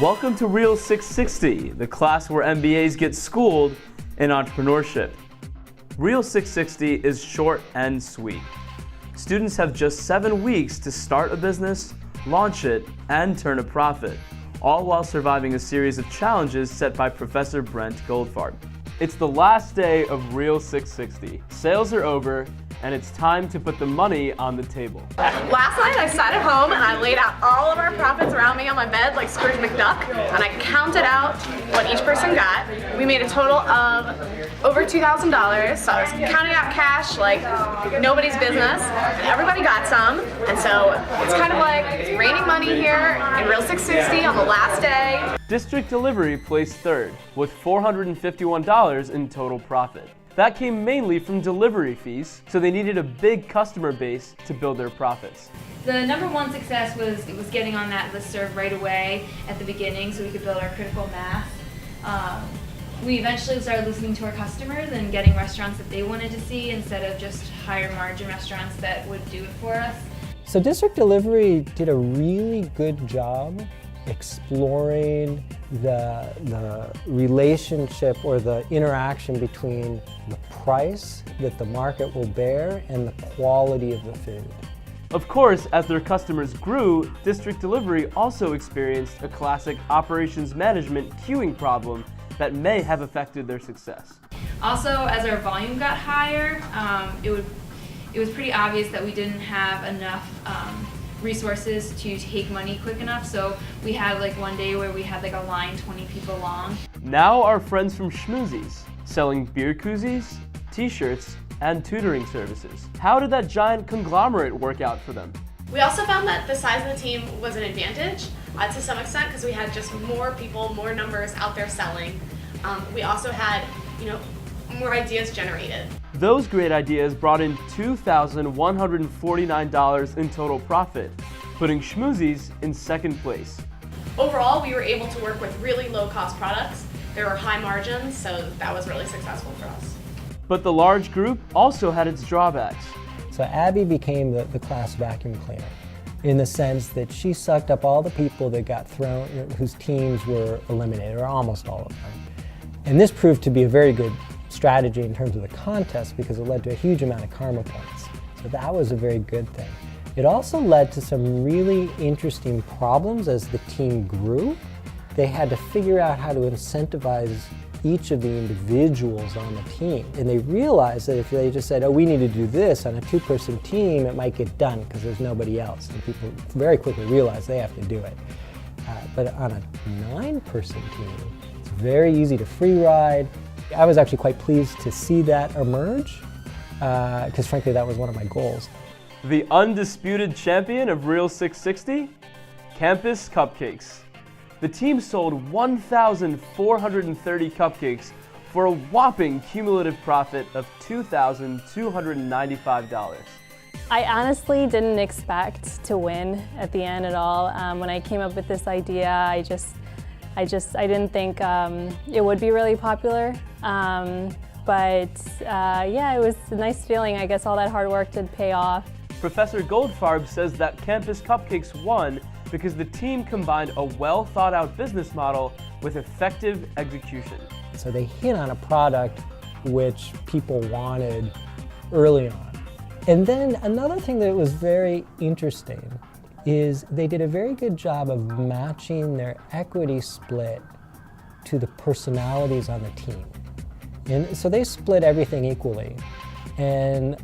Welcome to REAL660, the class where MBAs get schooled in entrepreneurship. REAL660 is short and sweet. Students have just 7 weeks to start a business, launch it, and turn a profit, all while surviving a series of challenges set by Professor Brent Goldfarb. It's the last day of REAL660. Sales are over, and it's time to put the money on the table. Last night I sat at home and I laid out all of our profits around me on my bed like Scrooge McDuck, and I counted out what each person got. We made a total of over $2,000, so I was counting out cash like nobody's business. Everybody got some, and so it's kind of like it's raining money here in REAL660 on the last day. District Delivery placed third with $451 in total profit. That came mainly from delivery fees, so they needed a big customer base to build their profits. The number one success was getting on that listserv right away at the beginning so we could build our critical mass. We eventually started listening to our customers and getting restaurants that they wanted to see instead of just higher margin restaurants that would do it for us. So District Delivery did a really good job exploring the relationship or the interaction between the price that the market will bear and the quality of the food. Of course, as their customers grew, District Delivery also experienced a classic operations management queuing problem that may have affected their success. Also, as our volume got higher, it was pretty obvious that we didn't have enough resources to take money quick enough, so we had like one day where we had like a line 20 people long. Now our friends from Schmoozies, selling beer koozies, t-shirts, and tutoring services. How did that giant conglomerate work out for them? We also found that the size of the team was an advantage to some extent because we had just more people, more numbers out there selling. We also had, more ideas generated. Those great ideas brought in $2,149 in total profit, putting Schmoozies in second place. Overall, we were able to work with really low-cost products. There were high margins, so that was really successful for us. But the large group also had its drawbacks. So Abby became the class vacuum cleaner in the sense that she sucked up all the people that got thrown, whose teams were eliminated, or almost all of them. And this proved to be a very good strategy in terms of the contest because it led to a huge amount of karma points. So that was a very good thing. It also led to some really interesting problems as the team grew. They had to figure out how to incentivize each of the individuals on the team. And they realized that if they just said, oh, we need to do this on a 2-person team, it might get done because there's nobody else. And people very quickly realized they have to do it. But on a 9-person team, it's very easy to free ride. I was actually quite pleased to see that emerge, because frankly that was one of my goals. The undisputed champion of REAL660? Campus Cupcakes. The team sold 1,430 cupcakes for a whopping cumulative profit of $2,295. I honestly didn't expect to win at the end at all. When I came up with this idea, I didn't think it would be really popular, yeah, it was a nice feeling. I guess all that hard work did pay off. Professor Goldfarb says that Campus Cupcakes won because the team combined a well-thought-out business model with effective execution. So they hit on a product which people wanted early on. And then another thing that was very interesting is they did a very good job of matching their equity split to the personalities on the team. And so they split everything equally. And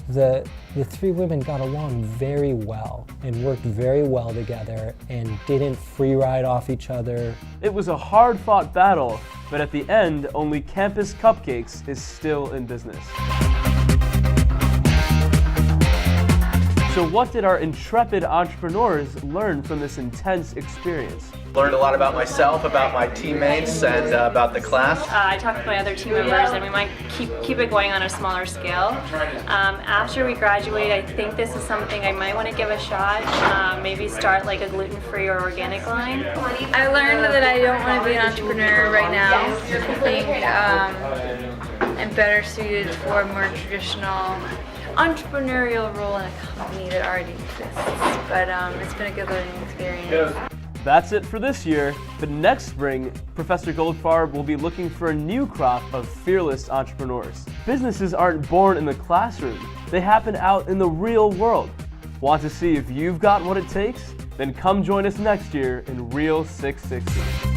the 3 women got along very well and worked very well together and didn't free ride off each other. It was a hard-fought battle, but at the end, only Campus Cupcakes is still in business. So what did our intrepid entrepreneurs learn from this intense experience? Learned a lot about myself, about my teammates, and about the class. I talked with my other team members, and we might keep it going on a smaller scale. After we graduate, I think this is something I might want to give a shot. Maybe start like a gluten-free or organic line. I learned that I don't want to be an entrepreneur right now. I think I'm better suited for a more traditional entrepreneurial role in a company that already exists. But it's been a good learning experience. That's it for this year, but next spring, Professor Goldfarb will be looking for a new crop of fearless entrepreneurs. Businesses aren't born in the classroom, they happen out in the real world. Want to see if you've got what it takes? Then come join us next year in Real 660.